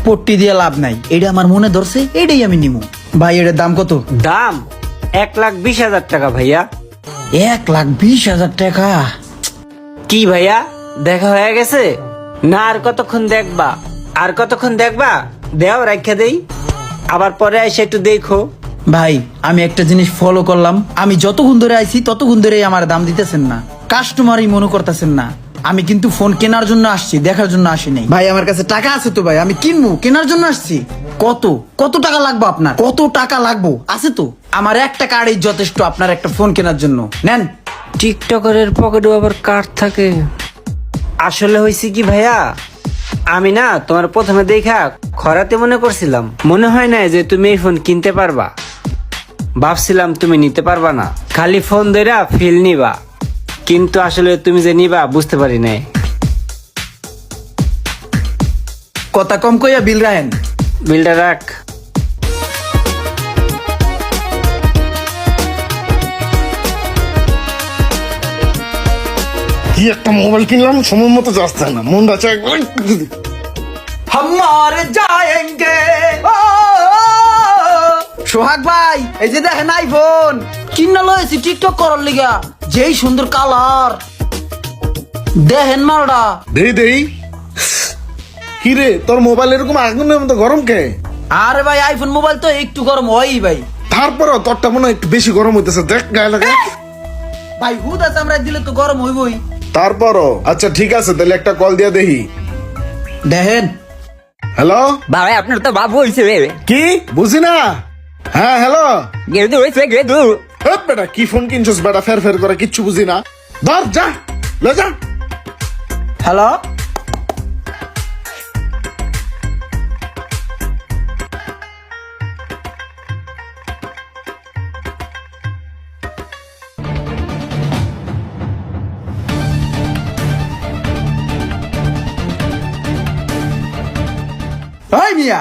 পট্টি দিয়ে লাভ নাই, এটা আমার মনে ধরছে, এটাই আমি নিমু। ভাই এটার দাম কত? দাম 1,20,000 টাকা ভাইয়া। 1,20,000 টাকা? কি ভাইয়া দেখা হয়ে গেছে? না আর কতক্ষণ দেখবা? আর কতক্ষণ দেখবা? দেও রাখা দেই, আবার পরে এসে একটু দেখো। ভাই আমি একটা জিনিস ফলো করলাম, আমি যতক্ষণ ধরে আইছি ততক্ষণ ধরে আমার দাম দিতেছেন না, কাস্টমারই মনে করতেছেন না। আমি কিন্তু ফোন কেনার জন্য আসছি, দেখার জন্য আসি নাই। ভাই আমার কাছে টাকা আছে তো ভাই, আমি কিনবো, কেনার জন্য আসছি। কত কত টাকা লাগবে আপনার? কত টাকা লাগবে? আছে তো আমার 1 টাকারই যথেষ্ট আপনার একটা ফোন কেনার জন্য। নেন। টিকটকারের পকেটে আবার কার্ড থাকে। আসলে হয়েছে কি ভাইয়া, আমি না তোমার প্রথমে দেখা খরাতে মনে করছিলাম, মনে হয় না যে তুমি এই ফোন কিনতে পারবা। ভাবছিলাম তুমি নিতে পারবা না, খালি ফোন ধরা ফিল নিবা, কিন্তু আসলে তুমি যে নিবা বুঝতে পারি নাই। কথা কম কইয়া বিল রাখেন। বিলটা রাখ। কি একটা মোবাইল কিনলাম, সময় মতো যাচ্ছে না, মনটা চায় হামার যায়েঙ্গে। সোহাগ ভাই এই যে দেখেন আইফোন কিনা লয়েছি টিকটক করার লিগা, যেই সুন্দর কালার দেখেন মালটা। দেই দেই। কি রে তোর মোবাইল এরকম আগুনের মতো গরম কে? আরে ভাই আইফোন মোবাইল তো একটু গরম হয়ই ভাই। তারপরও তোরটা মনে হয় একটু বেশি গরম হইতেছে, দেখ গায়ে লাগে। ভাই হুদা চামড়া দিলে তো গরম হইবই। তারপরও আচ্ছা ঠিক আছে, তাহলে একটা কল দিয়া দেখি। দেখেন। হ্যালো, ভাই আপনার তো বাবু হয়েছে রে। কি বুঝি না? হ্যাঁ হ্যালো। গেদু হয়েছে গেদু। বেটা কি ফোন কিনছস বেটা, ফের ফের করে কিচ্ছু বুঝি না। ধর যা, লে যা। হ্যালো। ভাই মিয়া